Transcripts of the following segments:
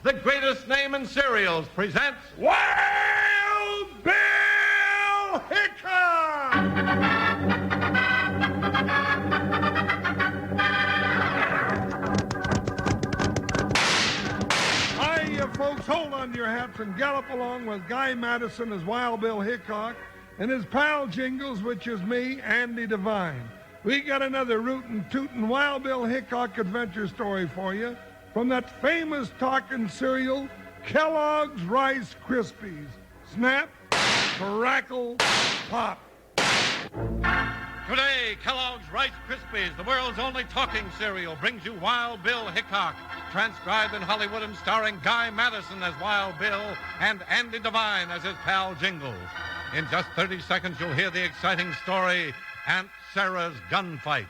the greatest name in cereals, presents Wild Bill Hickok! Hiya, folks. Hold on to your hats and gallop along with Guy Madison as Wild Bill Hickok and his pal Jingles, which is me, Andy Devine. We got another rootin' tootin' Wild Bill Hickok adventure story for you from that famous talking cereal, Kellogg's Rice Krispies. Snap, crackle, pop. Today, Kellogg's Rice Krispies, the world's only talking cereal, brings you Wild Bill Hickok, transcribed in Hollywood and starring Guy Madison as Wild Bill and Andy Devine as his pal Jingles. In just 30 seconds, you'll hear the exciting story, Aunt Sarah's Gunfight.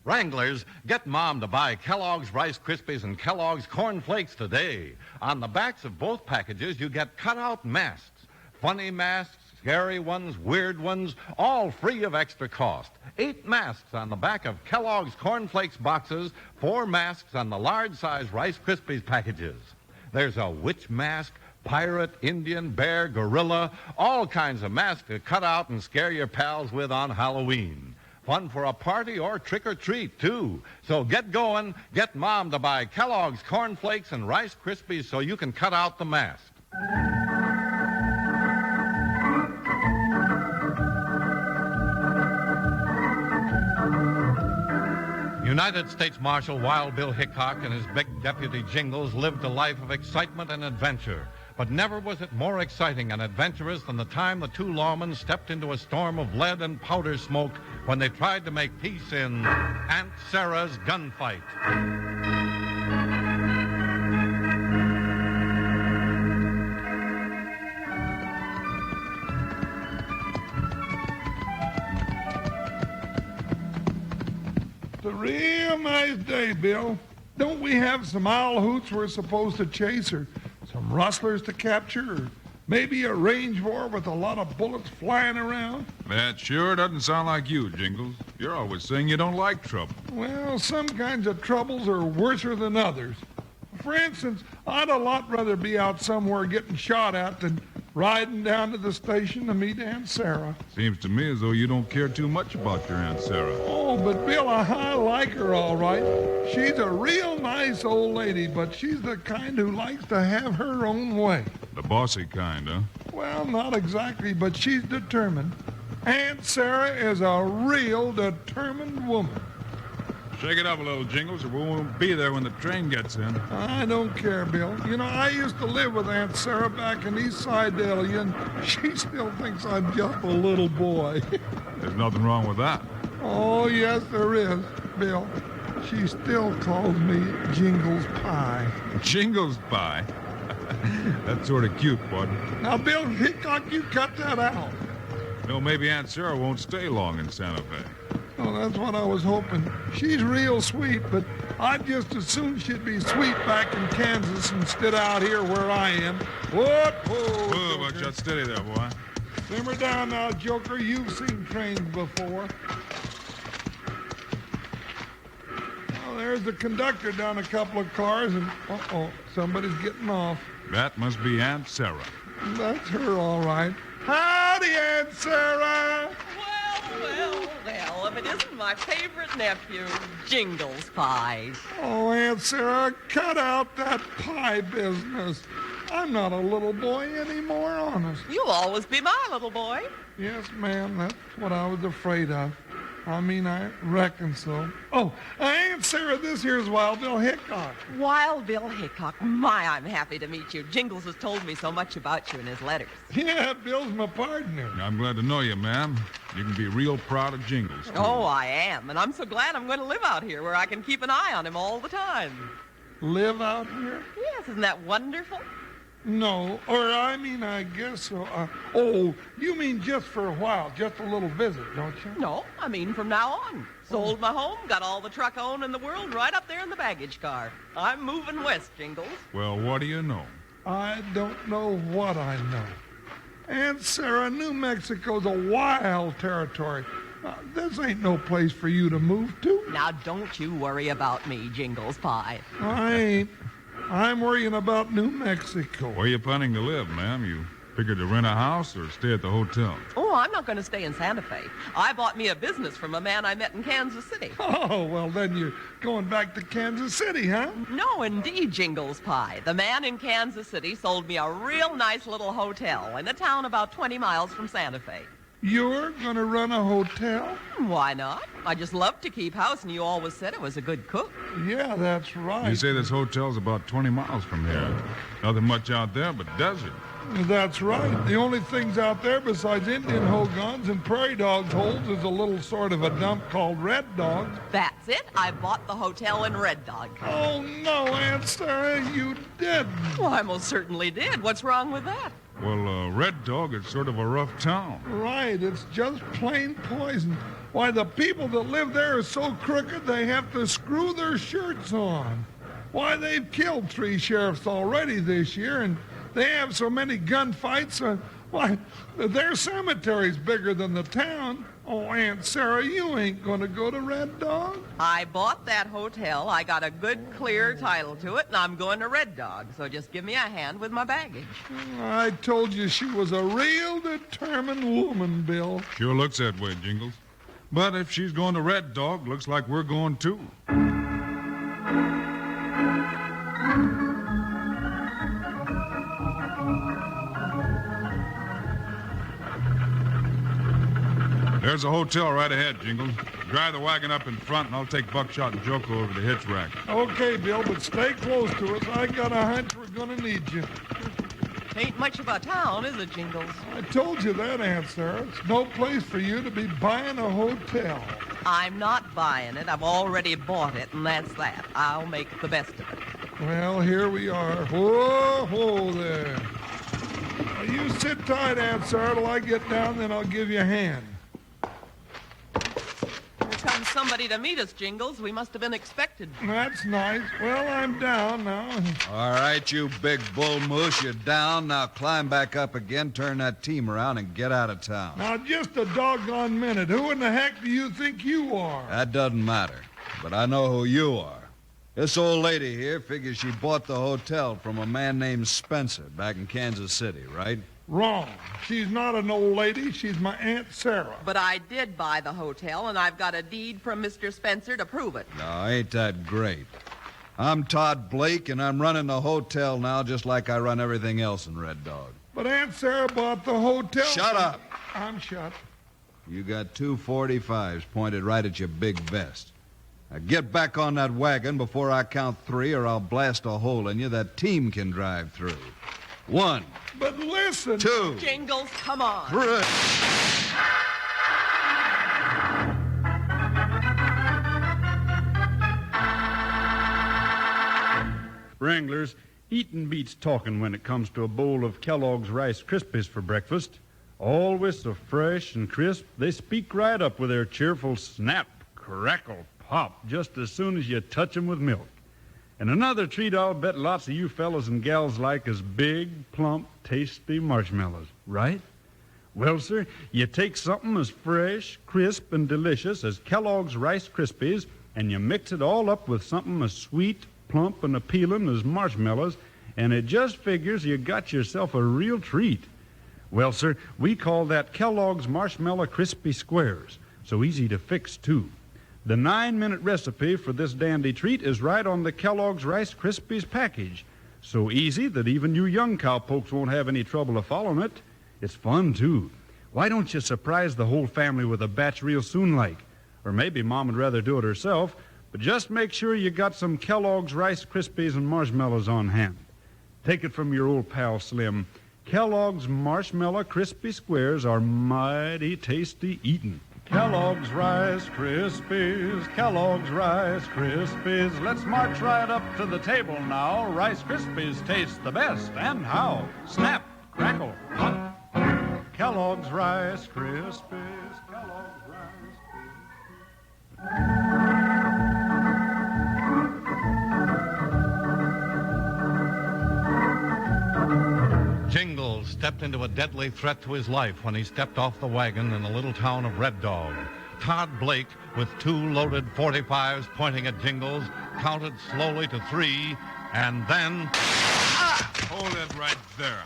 Wranglers, get Mom to buy Kellogg's Rice Krispies and Kellogg's Corn Flakes today. On the backs of both packages, you get cut-out masks. Funny masks, scary ones, weird ones, all free of extra cost. 8 masks on the back of Kellogg's Corn Flakes boxes, 4 masks on the large-size Rice Krispies packages. There's a witch mask, pirate, Indian, bear, gorilla, all kinds of masks to cut out and scare your pals with on Halloween. Fun for a party or trick-or-treat, too. So get going, get Mom to buy Kellogg's Corn Flakes and Rice Krispies so you can cut out the mask. United States Marshal Wild Bill Hickok and his big deputy Jingles lived a life of excitement and adventure. But never was it more exciting and adventurous than the time the two lawmen stepped into a storm of lead and powder smoke when they tried to make peace in Aunt Sarah's Gunfight. It's a real nice day, Bill. Don't we have some owl hoots we're supposed to chase, or some rustlers to capture, or maybe a range war with a lot of bullets flying around? That sure doesn't sound like you, Jingles. You're always saying you don't like trouble. Well, some kinds of troubles are worser than others. For instance, I'd a lot rather be out somewhere getting shot at than riding down to the station to meet Aunt Sarah. Seems to me as though you don't care too much about your Aunt Sarah. Oh, but Bill, I like her all right. She's a real nice old lady, but she's the kind who likes to have her own way. The bossy kind, huh? Well, not exactly, but she's determined. Aunt Sarah is a real determined woman. Shake it up a little, Jingles, or we won't be there when the train gets in. I don't care, Bill. You know, I used to live with Aunt Sarah back in East Sidelia, and she still thinks I'm just a little boy. There's nothing wrong with that. Oh, yes, there is, Bill. She still calls me Jingles Pie. Jingles Pie? That's sort of cute, bud. Now, Bill Hickok, you cut that out. No, maybe Aunt Sarah won't stay long in Santa Fe. Oh, that's what I was hoping. She's real sweet, but I'd just as soon she'd be sweet back in Kansas instead of out here where I am. What? Whoa, buckshot, steady there, boy. Simmer down now, Joker. You've seen trains before. Well, there's the conductor down a couple of cars, and somebody's getting off. That must be Aunt Sarah. That's her, all right. Howdy, Aunt Sarah! Well, if it isn't my favorite nephew, Jingles Pie. Oh, Aunt Sarah, cut out that pie business. I'm not a little boy anymore, honest. You'll always be my little boy. Yes, ma'am, that's what I was afraid of. I mean, I reckon so. Oh, Aunt Sarah, this here's Wild Bill Hickok. Wild Bill Hickok. My, I'm happy to meet you. Jingles has told me so much about you in his letters. Yeah, Bill's my partner. I'm glad to know you, ma'am. You can be real proud of Jingles, too. Oh, I am. And I'm so glad I'm going to live out here where I can keep an eye on him all the time. Live out here? Yes, isn't that wonderful? No, or I mean, I guess so. Oh, you mean just for a while, just a little visit, don't you? No, I mean from now on. Sold my home, got all the truck I own in the world right up there in the baggage car. I'm moving west, Jingles. Well, what do you know? I don't know what I know. Aunt Sarah, New Mexico's a wild territory. This ain't no place for you to move to. Now, don't you worry about me, Jingles Pie. I ain't. I'm worrying about New Mexico. Where you planning to live, ma'am? You figure to rent a house or stay at the hotel? Oh, I'm not going to stay in Santa Fe. I bought me a business from a man I met in Kansas City. Oh, well, then you're going back to Kansas City, huh? No, indeed, Jingles Pie. The man in Kansas City sold me a real nice little hotel in a town about 20 miles from Santa Fe. You're going to run a hotel? Why not? I just love to keep house, and you always said I was a good cook. Yeah, that's right. You say this hotel's about 20 miles from here. Nothing much out there but desert. That's right. The only things out there besides Indian hogans and prairie dogs' holes is a little sort of a dump called Red Dog. That's it. I bought the hotel in Red Dog. Oh, no, Aunt Sarah, you didn't. Well, I most certainly did. What's wrong with that? Well, Red Dog is sort of a rough town. Right, it's just plain poison. Why, the people that live there are so crooked they have to screw their shirts on. Why, they've killed 3 sheriffs already this year, and they have so many gunfights. Why, their cemetery's bigger than the town. Oh, Aunt Sarah, you ain't gonna go to Red Dog? I bought that hotel. I got a good, clear title to it, and I'm going to Red Dog. So just give me a hand with my baggage. I told you she was a real determined woman, Bill. Sure looks that way, Jingles. But if she's going to Red Dog, looks like we're going too. There's a hotel right ahead, Jingles. Drive the wagon up in front, and I'll take Buckshot and Joko over the hitch rack. Okay, Bill, but stay close to us. I got a hunch we're gonna need you. Ain't much of a town, is it, Jingles? I told you that, Aunt Sarah. It's no place for you to be buying a hotel. I'm not buying it. I've already bought it, and that's that. I'll make the best of it. Well, here we are. Whoa, whoa there. Now, you sit tight, Aunt Sarah, till I get down, then I'll give you a hand. Here comes somebody to meet us, Jingles. We must have been expected. That's nice. Well, I'm down now. All right, you big bull moose, you're down. Now climb back up again, turn that team around, and get out of town. Now, just a doggone minute. Who in the heck do you think you are? That doesn't matter, but I know who you are. This old lady here figures she bought the hotel from a man named Spencer back in Kansas City, right? Wrong. She's not an old lady. She's my Aunt Sarah. But I did buy the hotel, and I've got a deed from Mr. Spencer to prove it. No, ain't that great. I'm Todd Blake, and I'm running the hotel now just like I run everything else in Red Dog. But Aunt Sarah bought the hotel. Shut up. I'm shut. You got 2 45s pointed right at your big vest. Now get back on that wagon before I count 3, or I'll blast a hole in you that team can drive through. 1, But listen. 2, Jingles, come on. 3. Wranglers, eating beats talking when it comes to a bowl of Kellogg's Rice Krispies for breakfast. Always so fresh and crisp, they speak right up with their cheerful snap, crackle, pop, just as soon as you touch 'em with milk. And another treat I'll bet lots of you fellas and gals like is big, plump, tasty marshmallows, right? Well, sir, you take something as fresh, crisp, and delicious as Kellogg's Rice Krispies, and you mix it all up with something as sweet, plump, and appealing as marshmallows, and it just figures you got yourself a real treat. Well, sir, we call that Kellogg's Marshmallow Crispy Squares, so easy to fix, too. The 9-minute recipe for this dandy treat is right on the Kellogg's Rice Krispies package. So easy that even you young cowpokes won't have any trouble of following it. It's fun, too. Why don't you surprise the whole family with a batch real soon like? Or maybe Mom would rather do it herself, but just make sure you got some Kellogg's Rice Krispies and marshmallows on hand. Take it from your old pal Slim. Kellogg's Marshmallow Crispy Squares are mighty tasty eatin'. Kellogg's Rice Krispies, Kellogg's Rice Krispies. Let's march right up to the table now. Rice Krispies taste the best, and how? Snap, crackle, pop. Kellogg's Rice Krispies, Kellogg's Rice Krispies. Jingles stepped into a deadly threat to his life when he stepped off the wagon in the little town of Red Dog. Todd Blake, with 2 loaded .45s pointing at Jingles, counted slowly to 3, and then... Hold it right there.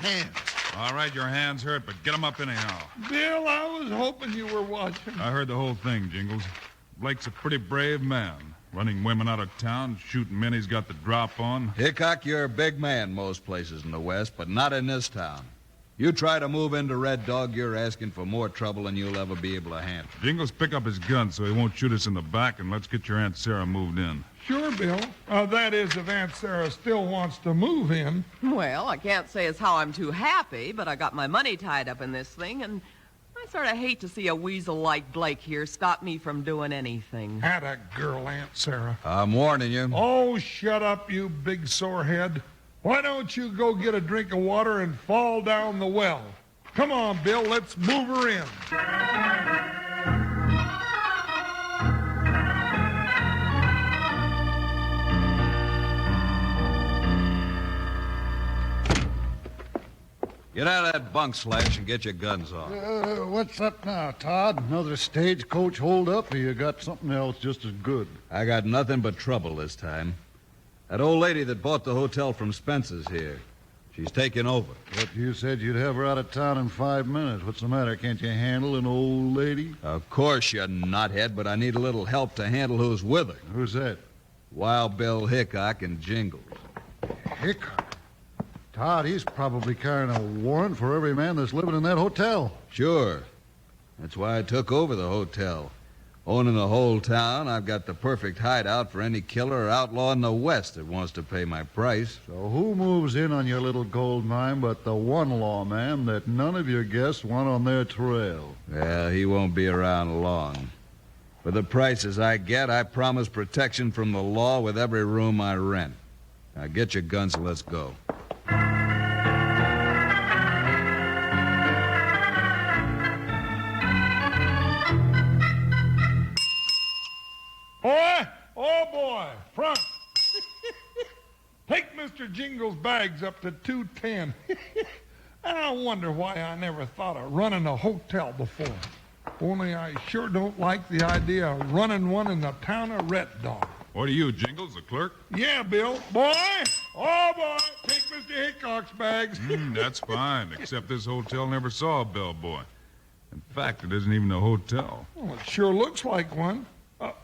Hands. All right, your hands hurt, but get 'em up anyhow. Bill, I was hoping you were watching. I heard the whole thing, Jingles. Blake's a pretty brave man. Running women out of town, shooting men he's got the drop on. Hickok, you're a big man most places in the West, but not in this town. You try to move into Red Dog, you're asking for more trouble than you'll ever be able to handle. Jingles, pick up his gun so he won't shoot us in the back, and let's get your Aunt Sarah moved in. Sure, Bill. That is, if Aunt Sarah still wants to move in. Well, I can't say as how I'm too happy, but I got my money tied up in this thing, and I sort of hate to see a weasel like Blake here stop me from doing anything. Atta girl, Aunt Sarah. I'm warning you. Oh, shut up, you big sorehead. Why don't you go get a drink of water and fall down the well? Come on, Bill, let's move her in. Get out of that bunk, Slash, and get your guns off. What's up now, Todd? Another stagecoach hold-up, or you got something else just as good? I got nothing but trouble this time. That old lady that bought the hotel from Spencer's here. She's taking over. But you said you'd have her out of town in 5 minutes. What's the matter? Can't you handle an old lady? Of course, you knothead, but I need a little help to handle who's with her. Who's that? Wild Bill Hickok and Jingles. Hickok. Todd, he's probably carrying a warrant for every man that's living in that hotel. Sure. That's why I took over the hotel. Owning the whole town, I've got the perfect hideout for any killer or outlaw in the West that wants to pay my price. So who moves in on your little gold mine but the one lawman that none of your guests want on their trail? Well, he won't be around long. For the prices I get, I promise protection from the law with every room I rent. Now get your guns and let's go. Boy, oh boy, front. Take Mr. Jingles' bags up to 210. I wonder why I never thought of running a hotel before. Only I sure don't like the idea of running one in the town of Red Dog. What are you, Jingles, the clerk? Yeah, Bill. Boy, oh boy, take Mr. Hickok's bags. That's fine, except this hotel never saw a bellboy. In fact, it isn't even a hotel. Well, it sure looks like one.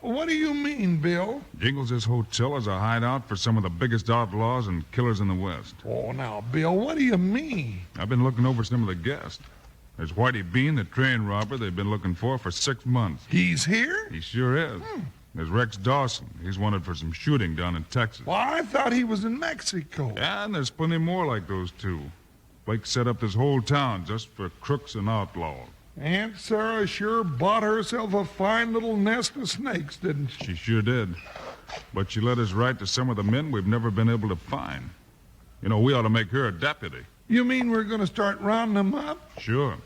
What do you mean, Bill? Jingles' hotel is a hideout for some of the biggest outlaws and killers in the West. Oh, now, Bill, what do you mean? I've been looking over some of the guests. There's Whitey Bean, the train robber they've been looking for 6 months. He's here? He sure is. There's Rex Dawson. He's wanted for some shooting down in Texas. Well, I thought he was in Mexico. Yeah, and there's plenty more like those two. Blake set up this whole town just for crooks and outlaws. Aunt Sarah sure bought herself a fine little nest of snakes, didn't she? She sure did. But she let us write to some of the men we've never been able to find. You know, we ought to make her a deputy. You mean we're going to start rounding them up? Sure.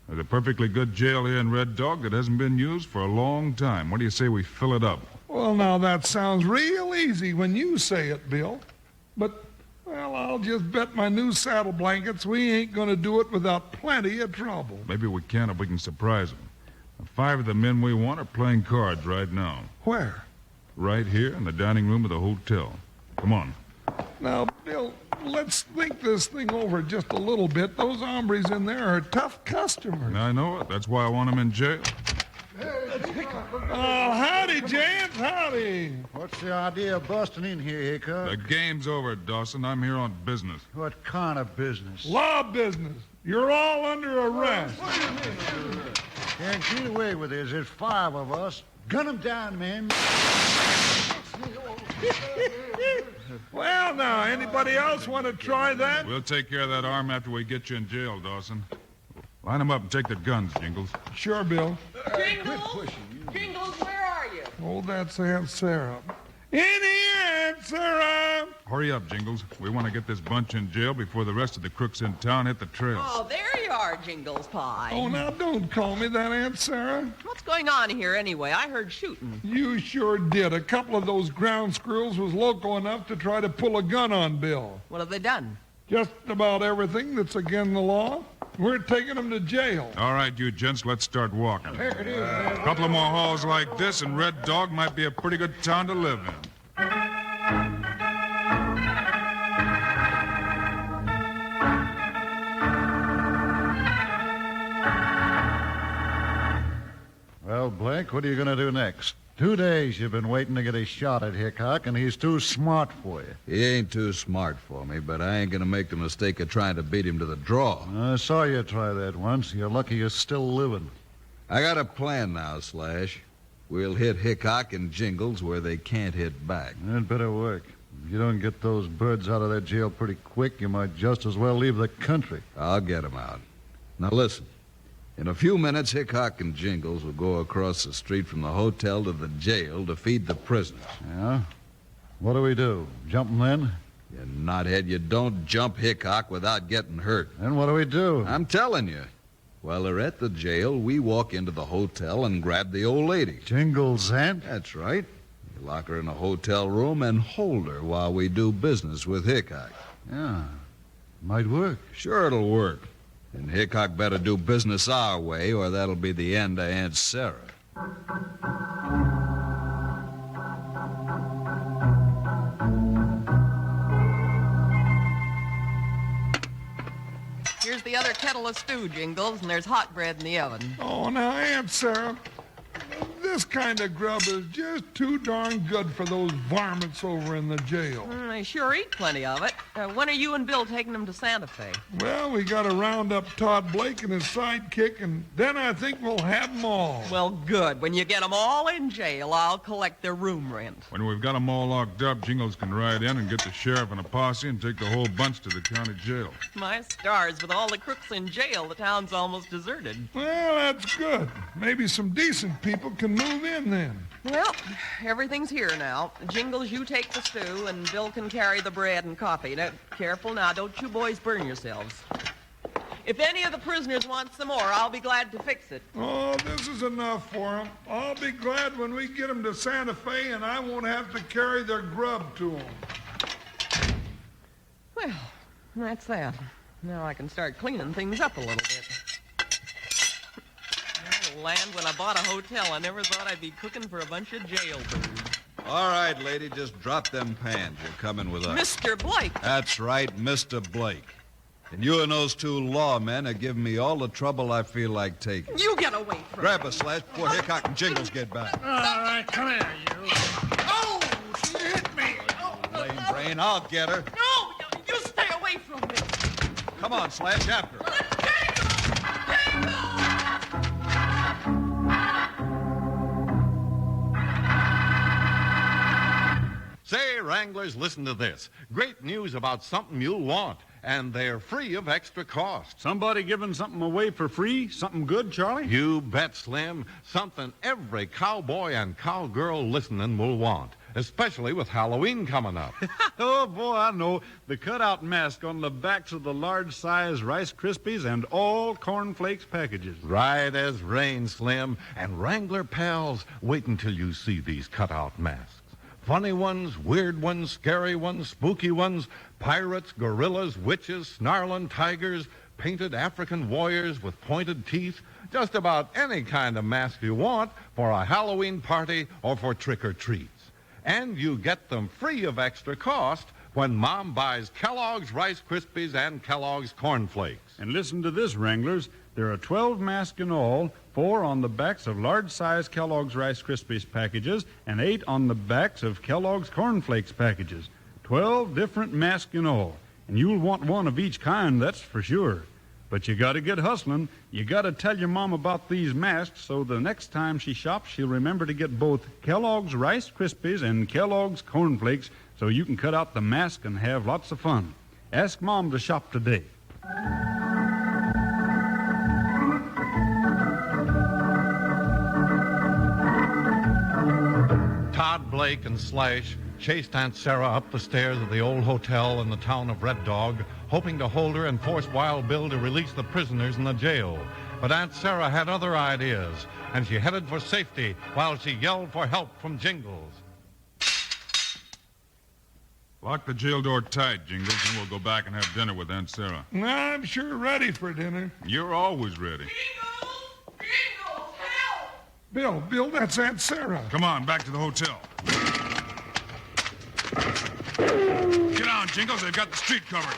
There's a perfectly good jail here in Red Dog that hasn't been used for a long time. What do you say we fill it up? Well, now, that sounds real easy when you say it, Bill. But, well, I'll just bet my new saddle blankets we ain't going to do it without plenty of trouble. Maybe we can if we can surprise them. 5 of the men we want are playing cards right now. Where? Right here in the dining room of the hotel. Come on. Now, Bill, let's think this thing over just a little bit. Those hombres in there are tough customers. I know it. That's why I want them in jail. Oh, howdy, James. Howdy. What's the idea of busting in here, Hickok? The game's over, Dawson. I'm here on business. What kind of business? Law business. You're all under arrest. Can't get away with this. There's 5 of us. Gun them down, man. Well, now, anybody else want to try that? We'll take care of that arm after we get you in jail, Dawson. Line them up and take their guns, Jingles. Sure, Bill. Jingles? Jingles, where are you? Oh, that's Aunt Sarah. In here, Aunt Sarah. Hurry up, Jingles. We want to get this bunch in jail before the rest of the crooks in town hit the trail. Oh, there you are, Jingles Pie. Oh, now, don't call me that, Aunt Sarah. What's going on here anyway? I heard shooting. You sure did. A couple of those ground squirrels was loco enough to try to pull a gun on Bill. What have they done? just about everything that's against the law. We're taking them to jail. All right, you gents, let's start walking. There it is, man. A couple of more halls like this, and Red Dog might be a pretty good town to live in. Well, Blake, what are you going to do next? 2 days you've been waiting to get a shot at Hickok, and he's too smart for you. He ain't too smart for me, but I ain't gonna make the mistake of trying to beat him to the draw. I saw you try that once. You're lucky you're still living. I got a plan now, Slash. We'll hit Hickok and Jingles where they can't hit back. That better work. If you don't get those birds out of that jail pretty quick, you might just as well leave the country. I'll get 'em out. Now listen. In a few minutes, Hickok and Jingles will go across the street from the hotel to the jail to feed the prisoners. Yeah? What do we do? Jump 'em then? You knothead, you don't jump Hickok without getting hurt. Then what do we do? I'm telling you. While they're at the jail, we walk into the hotel and grab the old lady. Jingles' aunt? That's right. We lock her in a hotel room and hold her while we do business with Hickok. Yeah. Might work. Sure, it'll work. And Hickok better do business our way, or that'll be the end of Aunt Sarah. Here's the other kettle of stew, Jingles, and there's hot bread in the oven. Oh, now, Aunt Sarah, this kind of grub is just too darn good for those varmints over in the jail. They sure eat plenty of it. When are you and Bill taking them to Santa Fe? Well, we got to round up Todd Blake and his sidekick, and then I think we'll have them all. Well, good. When you get them all in jail, I'll collect their room rent. When we've got 'em all locked up, Jingles can ride in and get the sheriff and a posse and take the whole bunch to the county jail. My stars, with all the crooks in jail, the town's almost deserted. Well, that's good. Maybe some decent people can move in then. Well, everything's here now. Jingles, you take the stew, and Bill can carry the bread and coffee. Now, careful now, don't you boys burn yourselves. If any of the prisoners want some more, I'll be glad to fix it. Oh, this is enough for them. I'll be glad when we get them to Santa Fe and I won't have to carry their grub to them. Well, that's that. Now I can start cleaning things up a little bit. Oh, land, when I bought a hotel, I never thought I'd be cooking for a bunch of jailbirds. All right, lady, just drop them pans. You're coming with us. Mr. Blake! That's right, Mr. Blake. And you and those two lawmen are giving me all the trouble I feel like taking. You get away from Grab a Slash before Hickok and Jingles get back. All right, come here, you. Oh, she hit me. Lame brain, I'll get her. No, you stay away from me. Come on, Slash, after her. Say, Wranglers, listen to this. Great news about something you'll want, and they're free of extra cost. Somebody giving something away for free? Something good, Charlie? You bet, Slim. Something every cowboy and cowgirl listening will want, especially with Halloween coming up. Oh, boy, I know. The cutout mask on the backs of the large-size Rice Krispies and all cornflakes packages. Right as rain, Slim. And Wrangler pals, wait until you see these cutout masks. Funny ones, weird ones, scary ones, spooky ones, pirates, gorillas, witches, snarling tigers, painted African warriors with pointed teeth, just about any kind of mask you want for a Halloween party or for trick-or-treats. And you get them free of extra cost when Mom buys Kellogg's Rice Krispies and Kellogg's Corn Flakes. And listen to this, Wranglers. There are 12 masks in all, 4 on the backs of large-size Kellogg's Rice Krispies packages, and 8 on the backs of Kellogg's Corn Flakes packages. 12 different masks in all. And you'll want one of each kind, that's for sure. But you gotta get hustling. You gotta tell your mom about these masks so the next time she shops, she'll remember to get both Kellogg's Rice Krispies and Kellogg's Corn Flakes so you can cut out the mask and have lots of fun. Ask Mom to shop today. Todd Blake and Slash chased Aunt Sarah up the stairs of the old hotel in the town of Red Dog, hoping to hold her and force Wild Bill to release the prisoners in the jail. But Aunt Sarah had other ideas, and she headed for safety while she yelled for help from Jingles. Lock the jail door tight, Jingles, and we'll go back and have dinner with Aunt Sarah. I'm sure ready for dinner. You're always ready. Jingles, help! Bill, that's Aunt Sarah. Come on, back to the hotel. Get on, Jingles. They've got the street covered.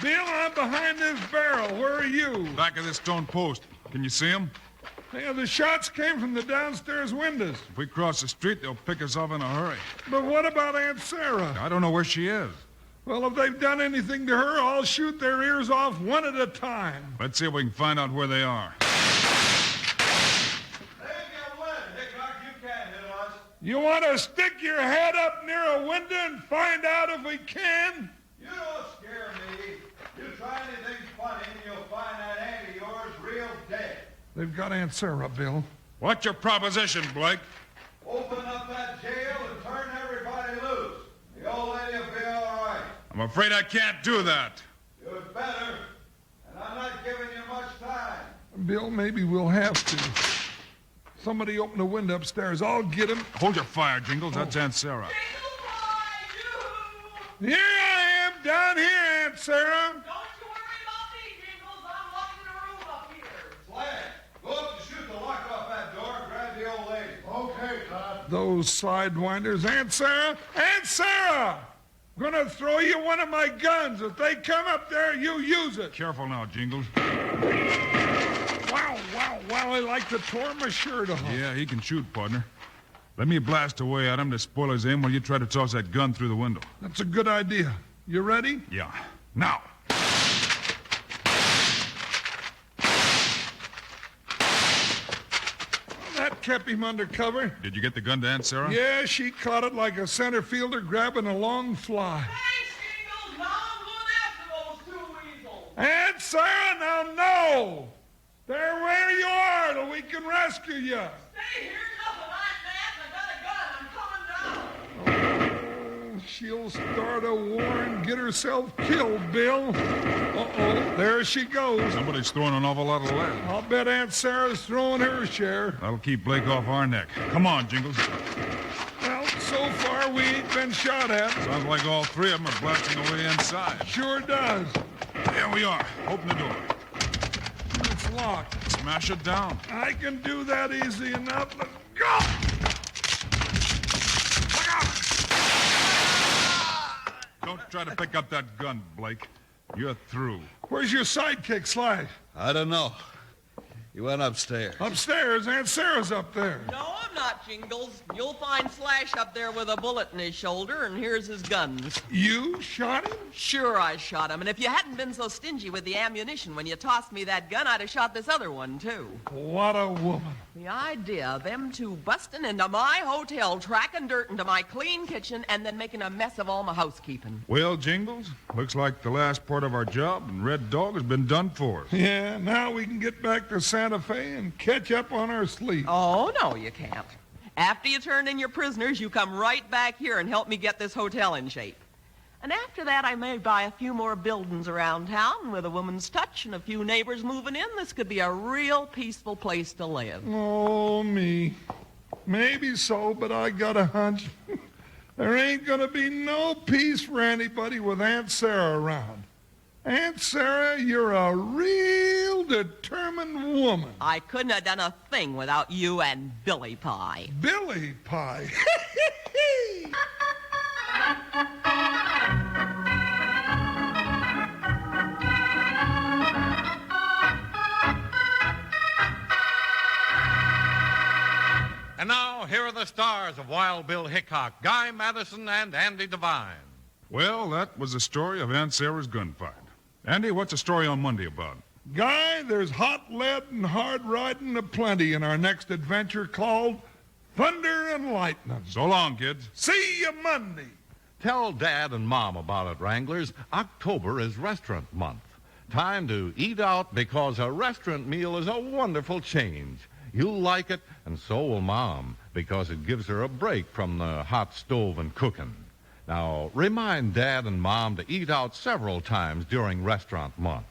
Bill, I'm behind this barrel. Where are you? Back of this stone post. Can you see them? Yeah, the shots came from the downstairs windows. If we cross the street, they'll pick us off in a hurry. But what about Aunt Sarah? I don't know where she is. Well, if they've done anything to her, I'll shoot their ears off one at a time. Let's see if we can find out where they are. You want to stick your head up near a window and find out if we can? You don't scare me. You try anything funny and you'll find that aunt of yours real dead. They've got Aunt Sarah, Bill. What's your proposition, Blake? Open up that jail and turn everybody loose. The old lady will be all right. I'm afraid I can't do that. You'd better. And I'm not giving you much time. Bill, maybe we'll have to. Somebody open the window upstairs. I'll get him. Hold your fire, Jingles. That's Aunt Sarah. Here I am, down here, Aunt Sarah. Don't you worry about me, Jingles. I'm locking the room up here. Slash, go up and shoot the lock off that door and grab the old lady. Okay, Todd. Those sidewinders. Aunt Sarah! Aunt Sarah! I'm gonna throw you one of my guns. If they come up there, you use it. Careful now, Jingles. Wow, I like to tore my shirt off. Yeah, he can shoot, partner. Let me blast away at him to spoil his aim while you try to toss that gun through the window. That's a good idea. You ready? Yeah. Now. That kept him under cover. Did you get the gun to Aunt Sarah? Yeah, she caught it like a center fielder grabbing a long fly. Thanks, Jingles. Now I'm going after those two weasels. Aunt Sarah, now no! They're where you are till we can rescue you. Stay here, nothing like that. I got a gun. I'm coming down. Oh, she'll start a war and get herself killed, Bill. Uh-oh, there she goes. Somebody's throwing an awful lot of lead. I'll bet Aunt Sarah's throwing her share. That'll keep Blake off our neck. Come on, Jingles. Well, so far we ain't been shot at. Sounds like all three of them are blasting away inside. Sure does. There we are. Open the door. It's locked. Smash it down. I can do that easy enough. Let's go! Don't try to pick up that gun, Blake. You're through. Where's your sidekick, Slash? I don't know. He went upstairs. Upstairs. Aunt Sarah's up there. No, I'm not, Jingles. You'll find Slash up there with a bullet in his shoulder, and here's his guns. You shot him? Sure, I shot him. And if you hadn't been so stingy with the ammunition when you tossed me that gun, I'd have shot this other one, too. What a woman. The idea of them two busting into my hotel, tracking dirt into my clean kitchen, and then making a mess of all my housekeeping. Well, Jingles, looks like the last part of our job, and Red Dog has been done for us. Yeah, now we can get back to Santa Fe and catch up on our sleep. Oh, no, you can't. After you turn in your prisoners, you come right back here and help me get this hotel in shape. And after that, I may buy a few more buildings around town with a woman's touch and a few neighbors moving in. This could be a real peaceful place to live. Oh, me. Maybe so, but I got a hunch. There ain't gonna be no peace for anybody with Aunt Sarah around. Aunt Sarah, you're a real determined woman. I couldn't have done a thing without you and Billy Pie. Billy Pie. And now, here are the stars of Wild Bill Hickok, Guy Madison, and Andy Devine. Well, that was the story of Aunt Sarah's gunfight. Andy, what's the story on Monday about? Guy, there's hot lead and hard riding aplenty in our next adventure called Thunder and Lightning. So long, kids. See you Monday. Tell Dad and Mom about it, Wranglers. October is restaurant month. Time to eat out because a restaurant meal is a wonderful change. You'll like it, and so will Mom, because it gives her a break from the hot stove and cooking. Now, remind Dad and Mom to eat out several times during restaurant month.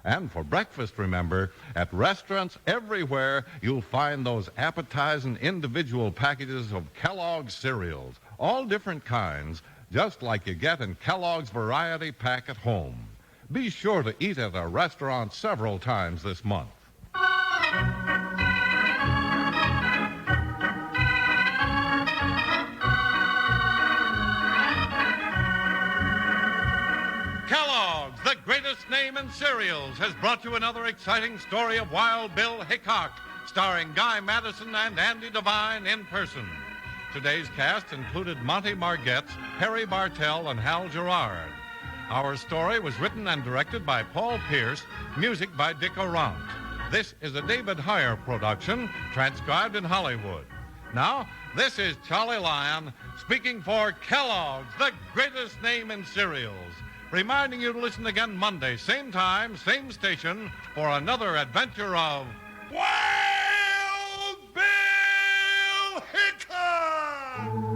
And for breakfast, remember, at restaurants everywhere, you'll find those appetizing individual packages of Kellogg's cereals, all different kinds, just like you get in Kellogg's Variety Pack at home. Be sure to eat at a restaurant several times this month. Kellogg's, the greatest name in cereals, has brought you another exciting story of Wild Bill Hickok, starring Guy Madison and Andy Devine in person. Today's cast included Monty Margetts, Harry Bartell, and Hal Gerard. Our story was written and directed by Paul Pierce, music by Dick Orant. This is a David Heyer production, transcribed in Hollywood. Now, this is Charlie Lyon speaking for Kellogg's, the greatest name in cereals, reminding you to listen again Monday, same time, same station, for another adventure of Wild Bill Hickok!